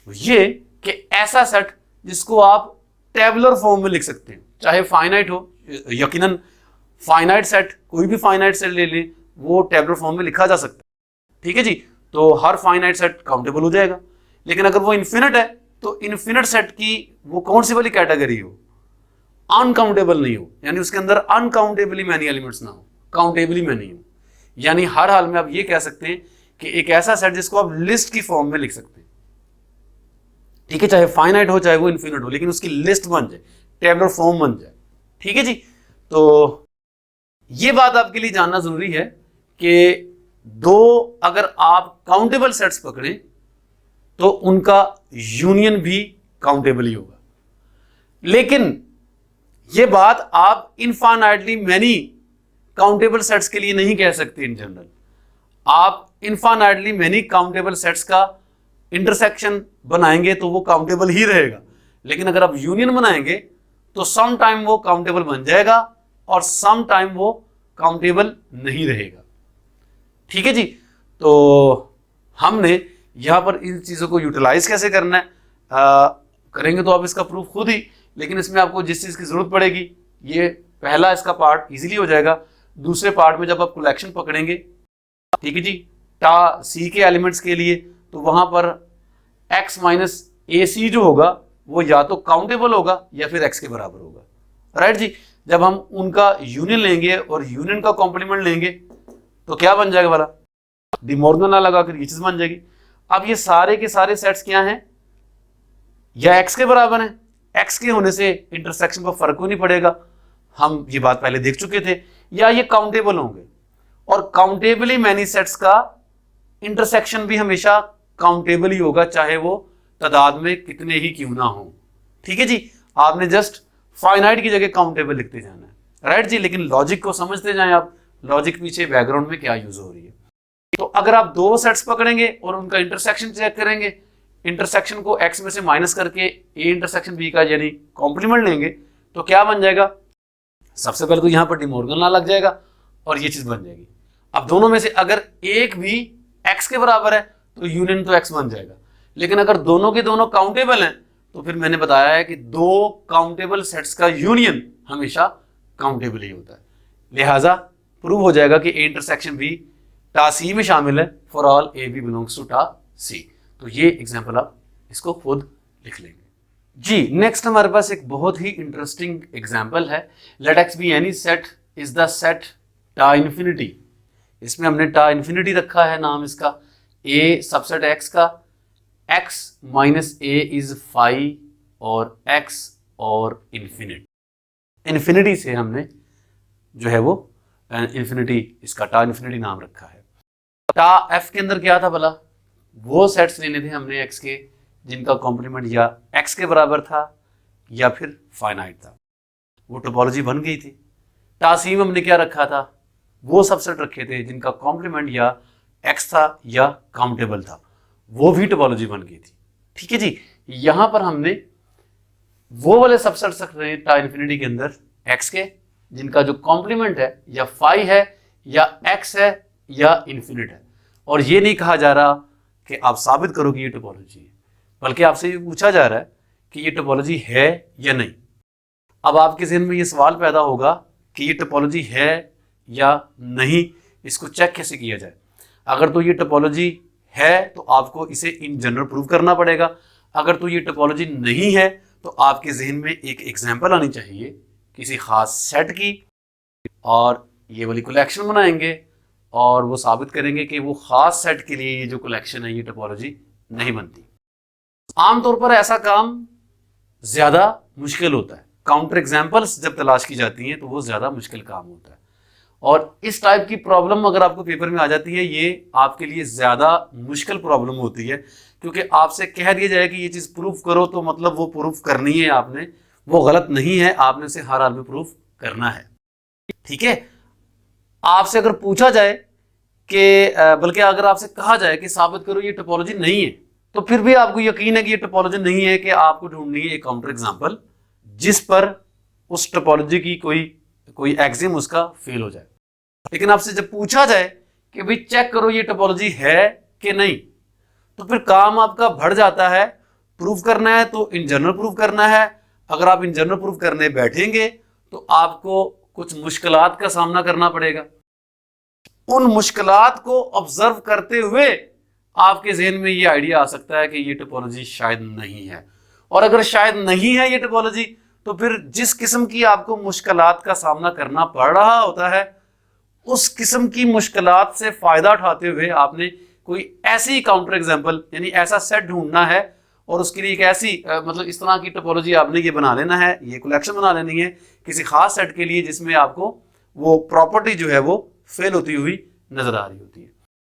ये कि ऐसा सेट जिसको आप टेबुलर फॉर्म में लिख सकते हैं, चाहे फाइनाइट हो, यकीनन फाइनाइट सेट, कोई भी फाइनाइट सेट ले लें वो टेबुलर फॉर्म में लिखा जा सकता है, ठीक है जी। तो हर फाइनाइट सेट काउंटेबल हो जाएगा। लेकिन अगर वो इन्फिनिट है तो इन्फिनिट सेट की वो कौन सी वाली कैटेगरी हो, अनकाउंटेबल नहीं हो, यानी उसके अंदर अनकाउंटेबली मैनी एलिमेंट्स ना हो, काउंटेबली मैनी हो। यानी हर हाल में आप ये कह सकते हैं कि एक ऐसा सेट जिसको आप लिस्ट की फॉर्म में लिख सकते हैं, ठीक है, चाहे फाइनाइट हो चाहे वो इन्फिनिट हो, लेकिन उसकी लिस्ट बन जाए, टेबुलर फॉर्म बन जाए, ठीक है जी। तो ये बात आपके लिए जानना जरूरी है कि दो अगर आप काउंटेबल सेट्स पकड़ें तो उनका यूनियन भी काउंटेबल ही होगा। लेकिन यह बात आप इनफाइनाइटली मैनी काउंटेबल सेट्स के लिए नहीं कह सकते। इन जनरल आप इनफाइनाइटली मैनी काउंटेबल सेट्स का इंटरसेक्शन बनाएंगे तो वो काउंटेबल ही रहेगा, लेकिन अगर आप यूनियन बनाएंगे तो सम टाइम वो काउंटेबल बन जाएगा और सम टाइम वो काउंटेबल नहीं रहेगा। ठीक है जी। तो हमने यहाँ पर इन चीज़ों को यूटिलाइज कैसे करना है करेंगे तो आप इसका प्रूफ खुद ही, लेकिन इसमें आपको जिस चीज़ की ज़रूरत पड़ेगी, ये पहला इसका पार्ट इजीली हो जाएगा। दूसरे पार्ट में जब आप कलेक्शन पकड़ेंगे, ठीक है जी, टा सी के एलिमेंट्स के लिए, तो वहाँ पर x माइनस ए सी जो होगा वो या तो काउंटेबल होगा या फिर x के बराबर होगा, राइट जी। जब हम उनका यूनियन लेंगे और यूनियन का कॉम्प्लीमेंट लेंगे तो क्या बन जाएगा वाला, डी मॉर्गन लॉ लगाकर ये चीज बन जाएगी। अब ये सारे के सारे सेट्स क्या हैं, या x के बराबर हैं, x के होने से इंटरसेक्शन पर फर्क ही नहीं पड़ेगा, हम ये बात पहले देख चुके थे, या ये काउंटेबल होंगे, और काउंटेबली मैनी सेट्स का इंटरसेक्शन भी हमेशा काउंटेबल ही होगा, चाहे वो तादाद में कितने ही क्यों ना हो। ठीक है जी, आपने जस्ट फाइनाइट की जगह काउंटेबल लिखते जाना है, राइट जी। लेकिन लॉजिक को समझते जाएं आप, लॉजिक पीछे बैकग्राउंड में क्या यूज हो रही है। तो अगर आप दो सेट्स पकड़ेंगे और उनका इंटरसेक्शन चेक करेंगे, इंटरसेक्शन को x में से माइनस करके a इंटरसेक्शन b का यानी कॉम्प्लीमेंट लेंगे, तो क्या बन जाएगा, सबसे पहले तो यहां पर डी मॉर्गन लॉ लग जाएगा और ये चीज बन जाएगी। अब दोनों में से अगर एक भी x के बराबर है तो यूनियन तो x बन जाएगा, लेकिन अगर दोनों के दोनों काउंटेबल हैं तो फिर मैंने बताया है कि दो काउंटेबल सेट्स का यूनियन हमेशा काउंटेबल ही होता है, लिहाजा प्रूव हो जाएगा कि a इंटरसेक्शन b टा सी में शामिल है for all A B belongs to tau C. तो ये एग्जांपल आप इसको खुद लिख लेंगे जी। नेक्स्ट हमारे पास एक बहुत ही इंटरेस्टिंग एग्जांपल है, let X be any set is the set tau infinity. इसमें हमने टा इन्फिनिटी रखा है नाम इसका, ए सबसेट एक्स का, X minus A is phi और एक्स और इन्फिनिट। इन्फिनिटी से हमने जो है वो इन्फिनिटी, इसका टा इन्फिनिटी नाम रखा है। टा एफ के अंदर क्या था भला, वो सेट्स लेने थे हमने एक्स के जिनका कॉम्प्लीमेंट या एक्स के बराबर था या फिर फाइनाइट था, वो टोपोलॉजी बन गई थी। टा सी में हमने क्या रखा था, वो सबसेट रखे थे जिनका कॉम्प्लीमेंट या एक्स था या काउंटेबल था, वो भी टोपोलॉजी बन गई थी। ठीक है जी, यहां पर हमने वो वाले सबसेट्स रख रहे हैं टा इन्फिनिटी के अंदर एक्स के जिनका जो कॉम्प्लीमेंट है या फाई है या एक्स है या इन्फिनिट है, और ये नहीं कहा जा रहा कि आप साबित करो कि ये टोपोलॉजी है, बल्कि आपसे ये पूछा जा रहा है कि ये टोपोलॉजी है या नहीं। अब आपके ज़हन में ये सवाल पैदा होगा कि ये टोपोलॉजी है या नहीं, इसको चेक कैसे किया जाए। अगर तो ये टोपोलॉजी है तो आपको इसे इन जनरल प्रूव करना पड़ेगा, अगर तो ये टोपोलॉजी नहीं है तो आपके जहन में एक एग्जाम्पल आनी चाहिए किसी खास सेट की, और ये वाली कलेक्शन बनाएंगे और वो साबित करेंगे कि वो खास सेट के लिए ये जो कलेक्शन है ये टोपोलॉजी नहीं बनती। आमतौर पर ऐसा काम ज्यादा मुश्किल होता है, काउंटर एग्जाम्पल्स जब तलाश की जाती हैं तो वो ज्यादा मुश्किल काम होता है, और इस टाइप की प्रॉब्लम अगर आपको पेपर में आ जाती है ये आपके लिए ज्यादा मुश्किल प्रॉब्लम होती है, क्योंकि आपसे कह दिया जाए कि ये चीज प्रूफ करो तो मतलब वो प्रूफ करनी है आपने, वो गलत नहीं है, आपने उसे हर हाल में प्रूफ करना है। ठीक है, आपसे अगर पूछा जाए कि बल्कि अगर आपसे कहा जाए कि साबित करो ये टोपोलॉजी नहीं है, तो फिर भी आपको यकीन है कि ये टोपोलॉजी नहीं है, कि आपको ढूंढनी है एक काउंटर एग्जांपल जिस पर उस टोपोलॉजी की कोई एक्सिम उसका फेल हो जाए। लेकिन आपसे जब पूछा जाए कि भाई चेक करो ये टोपोलॉजी है कि नहीं, तो फिर काम आपका बढ़ जाता है। प्रूफ करना है तो इन जनरल प्रूफ करना है, अगर आप इन जनरल प्रूफ करने बैठेंगे तो आपको कुछ मुश्किलात का सामना करना पड़ेगा। उन मुश्किलात को ऑब्जर्व करते हुए आपके जहन में ये आइडिया आ सकता है कि ये टोपोलॉजी शायद नहीं है, और अगर शायद नहीं है ये टोपोलॉजी तो फिर जिस किस्म की आपको मुश्किलात का सामना करना पड़ रहा होता है उस किस्म की मुश्किलात से फायदा उठाते हुए आपने कोई ऐसी काउंटर एग्जांपल यानी ऐसा सेट ढूंढना है, और उसके लिए एक ऐसी मतलब इस तरह की टोपोलॉजी आपने ये बना लेना है, ये कलेक्शन बना लेनी है किसी खास सेट के लिए जिसमें आपको वो प्रॉपर्टी जो है वो फेल होती हुई नजर आ रही होती है।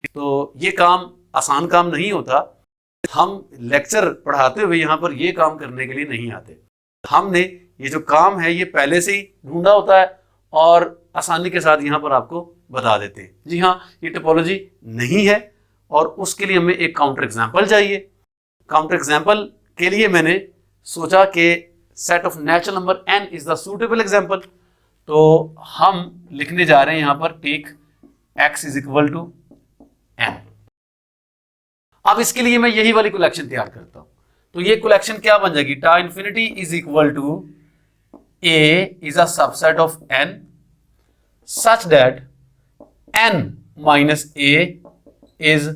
तो ये काम आसान काम नहीं होता, हम लेक्चर पढ़ाते हुए यहाँ पर ये काम करने के लिए नहीं आते, हमने ये जो काम है ये पहले से ही ढूंढा होता है और आसानी के साथ यहाँ पर आपको बता देते हैं। जी हाँ, ये टोपोलॉजी नहीं है और उसके लिए हमें एक काउंटर एग्जाम्पल चाहिए। काउंटर एग्जाम्पल के लिए मैंने सोचा कि set of natural number n is the suitable example. तो हम लिखने जा रहे हैं यहां पर take x is equal to n। अब इसके लिए मैं यही वाली कलेक्शन तैयार करता हूं, तो ये कलेक्शन क्या बन जाएगी, tau infinity is equal to a is a subset of n such that n minus a is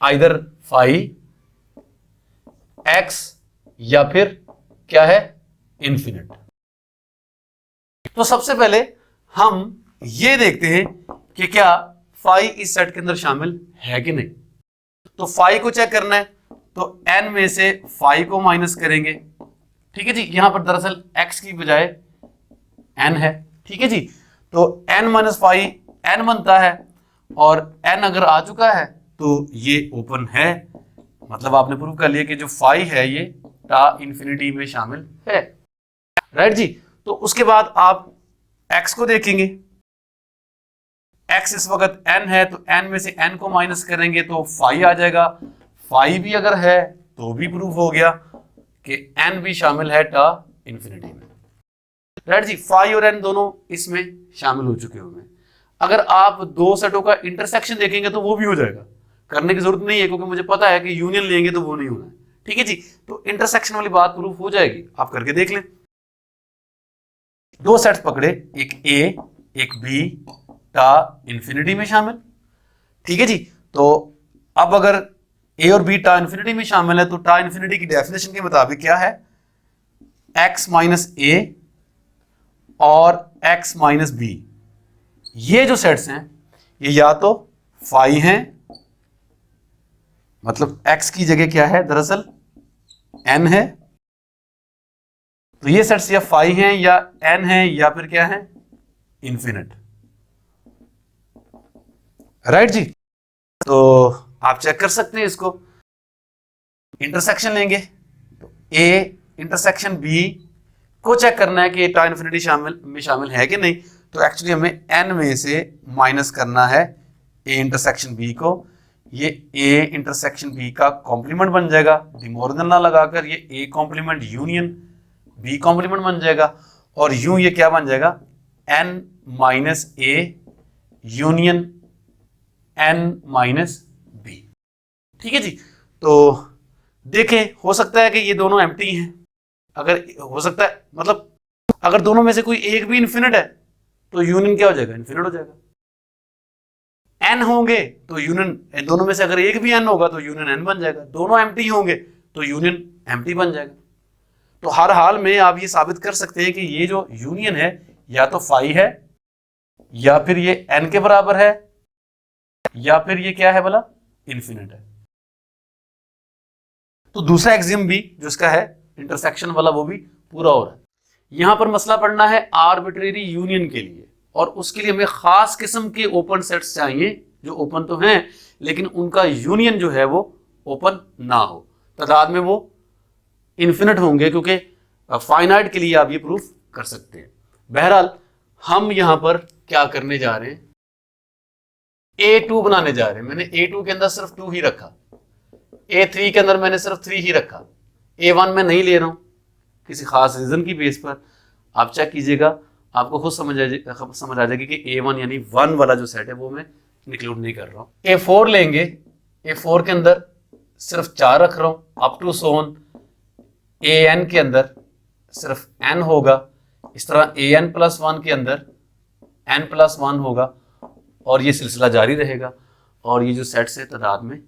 either phi x या फिर क्या है, इन्फिनिट। तो सबसे पहले हम ये देखते हैं कि क्या फाई इस सेट के अंदर शामिल है कि नहीं। तो फाई को चेक करना है, तो n में से फाई को माइनस करेंगे, ठीक है जी। यहां पर दरअसल x की बजाय n है, ठीक है जी। तो n माइनस फाई n बनता है, और n अगर आ चुका है तो ये ओपन है, मतलब आपने प्रूव कर लिया कि जो फाई है ये टा इन्फिनिटी में शामिल है, राइट जी। तो उसके बाद आप x को देखेंगे, x इस वक्त n है, तो n में से n को माइनस करेंगे तो फाई आ जाएगा। फाई भी अगर है तो भी प्रूफ हो गया कि n भी शामिल है टा इन्फिनिटी में, राइट जी। फाई और n दोनों इसमें शामिल हो चुके होंगे। अगर आप दो सेटों का इंटरसेक्शन देखेंगे तो वो भी हो जाएगा, करने की जरूरत नहीं है, क्योंकि मुझे पता है कि यूनियन लेंगे तो वो नहीं होना है, ठीक है जी। तो इंटरसेक्शन वाली बात प्रूफ हो जाएगी, आप करके देख लें। दो सेट्स पकड़े, एक A एक B टा इन्फिनिटी में शामिल, ठीक है जी। तो अब अगर A और B टा इन्फिनिटी में शामिल है, तो टा इन्फिनिटी की डेफिनेशन के मुताबिक क्या है, x माइनस A और x माइनस B, ये जो सेट्स हैं ये या तो फाई हैं, मतलब x की जगह क्या है दरअसल n है, तो ये सेट्स या फाई हैं या n है या फिर क्या है, इन्फिनिट, राइट जी। तो आप चेक कर सकते हैं इसको, इंटरसेक्शन लेंगे तो A इंटरसेक्शन B को चेक करना है कि टा इन्फिनिटी शामिल है कि नहीं। तो एक्चुअली हमें n में से माइनस करना है A इंटरसेक्शन B को, ये A इंटरसेक्शन B का कॉम्प्लीमेंट बन जाएगा, डिमॉर्गन ना लगाकर ये A complement union B complement बन जाएगा, और यूं ये क्या बन जाएगा, n minus A union n minus B, ठीक है जी। तो देखें, हो सकता है कि ये दोनों एम्प्टी हैं, अगर हो सकता है, मतलब अगर दोनों में से कोई एक भी इन्फिनिट है तो यूनियन क्या हो जाएगा, इन्फिनिट हो जाएगा। n होंगे तो यूनियन, दोनों में से अगर एक भी n होगा तो यूनियन n बन जाएगा, दोनों एम्प्टी होंगे तो यूनियन एम्प्टी बन जाएगा। तो हर हाल में आप ये साबित कर सकते हैं कि ये जो यूनियन है या तो फाई है, या फिर ये n के बराबर है, या फिर ये क्या है बोला, इन्फिनिट है। तो दूसरा एक्सियम भी जो इसका है इंटरसेक्शन वाला, वो भी पूरा हो रहा है। यहां पर मसला पड़ना है आर्बिट्रेरी यूनियन के लिए, और उसके लिए हमें खास किस्म के ओपन सेट्स चाहिए जो ओपन तो हैं लेकिन उनका यूनियन जो है वो ओपन ना हो, तादाद में वो इन्फिनिट होंगे, क्योंकि फाइनाइट के लिए आप ये प्रूफ कर सकते हैं। बहरहाल हम यहां पर क्या करने जा रहे हैं, A2 बनाने जा रहे हैं। मैंने A2 के अंदर सिर्फ 2 ही रखा, A3 के अंदर मैंने सिर्फ 3 ही रखा, A1 में नहीं ले रहा हूं किसी खास रीजन की बेस पर। आप चेक कीजिएगा, आपको खुद समझ आ जाएगी कि A1 यानी 1 वाला जो सेट है वो मैं इंक्लूड नहीं कर रहा हूं। A4 लेंगे, A4 के अंदर सिर्फ 4 रख रहा हूं, अप टू सोन AN के अंदर सिर्फ n होगा, इस तरह AN प्लस 1 के अंदर n प्लस 1 होगा, और ये सिलसिला जारी रहेगा। और ये जो सेट्स है तादाद में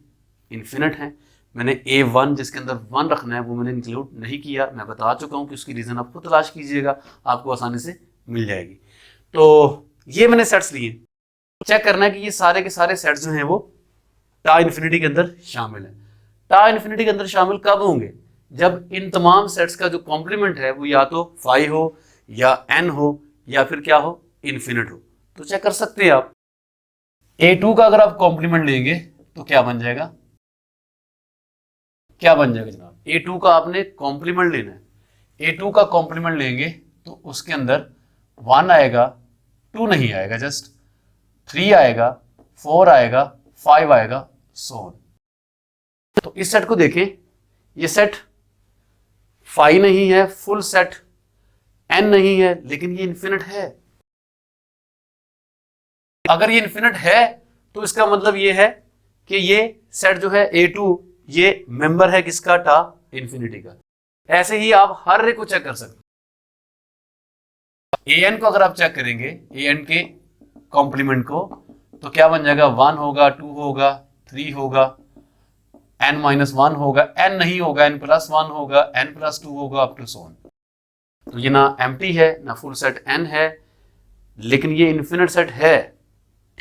इन्फिनिट हैं। मैंने A1 जिसके अंदर 1 रखना है वो मैंने इंक्लूड नहीं किया, मैं बता चुका हूँ कि उसकी रीज़न आपको तलाश कीजिएगा, आपको आसानी से मिल जाएगी। तो ये मैंने सेट्स लिए, चेक करना है कि ये सारे के सारे सेट्स जो हैं वो टा इन्फिनिटी के अंदर शामिल हैं। टा इन्फिनिटी के अंदर शामिल कब होंगे, जब इन तमाम सेट्स का जो कॉम्प्लीमेंट है वो या तो फाई हो या n हो या फिर क्या हो, इन्फिनिट हो। तो चेक कर सकते हैं आप, A2 का अगर आप कॉम्प्लीमेंट लेंगे तो क्या बन जाएगा, क्या बन जाएगा जनाब, A2 का आपने कॉम्प्लीमेंट लेना है। A2 का कॉम्प्लीमेंट लेंगे तो उसके अंदर 1 आएगा, 2 नहीं आएगा, जस्ट 3 आएगा, 4 आएगा, 5 आएगा, सो ऑन। तो इस सेट को देखें, ये सेट फाई नहीं है, फुल सेट n नहीं है लेकिन ये इन्फिनिट है। अगर ये इन्फिनिट है तो इसका मतलब ये है कि ये सेट जो है A2 ये मेंबर है किसका, टा इन्फिनिटी का। ऐसे ही आप हर एक को चेक कर सकते हैं। an को अगर आप चेक करेंगे, an के कॉम्प्लीमेंट को, तो क्या बन जाएगा, 1 होगा, 2 होगा, 3 होगा, n-1 होगा, n नहीं होगा, n+1 होगा, n+2 होगा, अप टू सो ऑन। तो ये ना एम्प्टी है ना फुल सेट n है, लेकिन ये इन्फिनिट सेट है।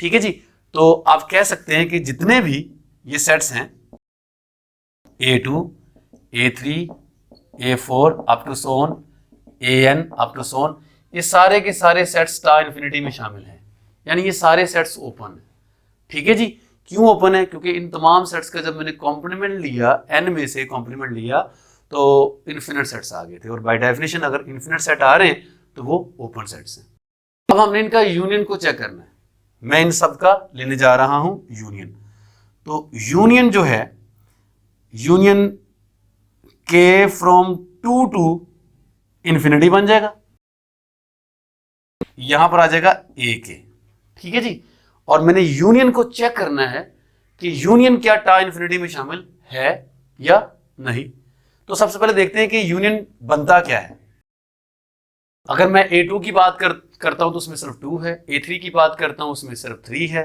ठीक है जी। तो आप कह सकते हैं कि जितने भी ये सेट्स हैं A2, A3, A4 up to so on, AN up to so on, ये सारे के सारे सेट्स टा इन्फिनिटी में शामिल हैं, यानी ये सारे सेट्स ओपन है। ठीक है जी। क्यों ओपन है? क्योंकि इन तमाम सेट्स का जब मैंने कॉम्प्लीमेंट लिया, n में से कॉम्प्लीमेंट लिया, तो इन्फिनिट सेट्स आ गए थे, और बाय डेफिनेशन अगर इन्फिनिट सेट आ रहे हैं तो वो ओपन सेट्स हैं। अब हमने इनका यूनियन को चेक करना है। मैं इन सब का लेने जा रहा हूं यूनियन। तो यूनियन जो है, union k from 2 to infinity बन जाएगा, यहां पर आ जाएगा AK। ठीक है जी। और मैंने यूनियन को चेक करना है कि यूनियन क्या टा इन्फिनिटी में शामिल है या नहीं। तो सबसे पहले देखते हैं कि यूनियन बनता क्या है। अगर मैं A2 की बात करता हूं तो उसमें सिर्फ 2 है, A3 की बात करता हूं उसमें सिर्फ 3 है,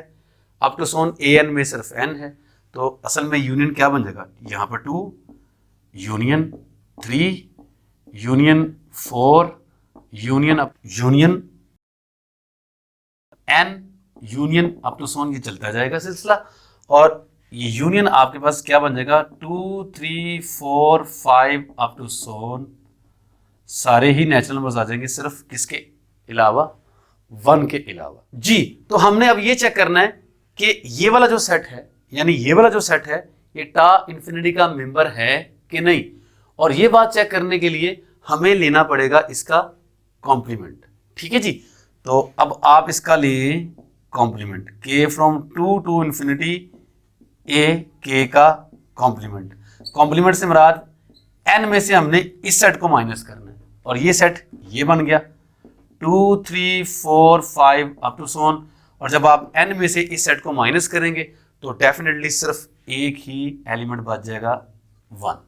अप टू सोन AN में सिर्फ n है। तो असल में यूनियन क्या बन जाएगा, यहां पर 2 union 3 union 4 union n union up to so on, ये चलता जाएगा सिलसिला। और ये यूनियन आपके पास क्या बन जाएगा, 2 3 4 5 अप टू सोन, सारे ही नेचुरल नंबर्स आ जाएंगे सिर्फ किसके अलावा, 1 के अलावा जी। तो हमने अब ये चेक करना है कि ये वाला जो सेट है, यानी ये वाला जो सेट है, ये टा इन्फिनिटी का मेंबर है कि नहीं। और ये बात चेक करने के लिए हमें लेना पड़ेगा इसका कॉम्प्लीमेंट। ठीक है जी। तो अब आप इसका लें complement, k from 2 to infinity A k का कॉम्प्लीमेंट। कॉम्प्लीमेंट से मुराद n में से हमने इस सेट को माइनस करना है, और ये सेट ये बन गया 2 3 4 5 अप टू सो ऑन। और जब आप n में से इस सेट को माइनस करेंगे तो डेफिनेटली सिर्फ एक ही एलिमेंट बच जाएगा 1।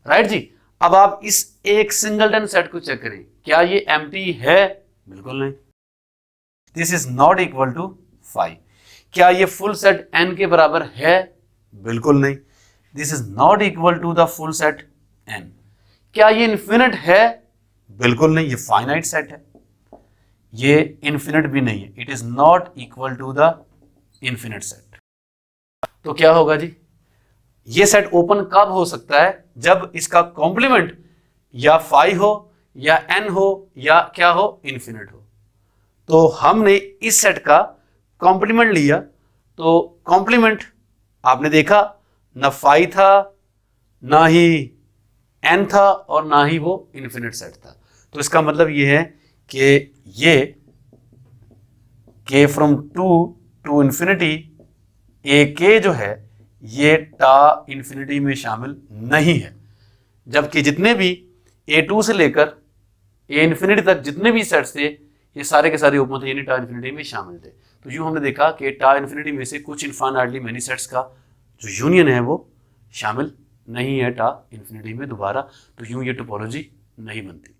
राइट जी। अब आप इस एक सिंगलटन सेट को चेक करें, क्या ये एम्प्टी है? बिल्कुल नहीं। This is not equal to 5। क्या ये फुल सेट n के बराबर है? बिल्कुल नहीं। This is not equal to the full set n। क्या ये इन्फिनिट है? बिल्कुल नहीं, ये फाइनाइट सेट है। ये इन्फिनिट भी नहीं है, it is not equal to the infinite set. तो क्या होगा जी, ये सेट ओपन कब हो सकता है? जब इसका कॉम्प्लीमेंट या 5 हो या n हो या क्या हो, इन्फिनिट हो। तो हमने इस सेट का कॉम्प्लीमेंट लिया, तो कॉम्प्लीमेंट आपने देखा ना 5 था, ना ही n था, और ना ही वो इन्फिनिट सेट था। तो इसका मतलब ये है कि ये k from 2 to infinity AK जो है ये टा इन्फिनिटी में शामिल नहीं है, जबकि जितने भी A2 से लेकर A इन्फिनिटी तक जितने भी सेट्स थे ये सारे के सारे ओपन थे, यानी टा इन्फिनिटी में शामिल थे। तो यूं हमने देखा कि टा इन्फिनिटी में से कुछ इनफाइनाइटली मेनी सेट्स का जो यूनियन है वो शामिल नहीं है टा इन्फिनिटी में दोबारा। तो यूं ये टोपोलॉजी नहीं बनती।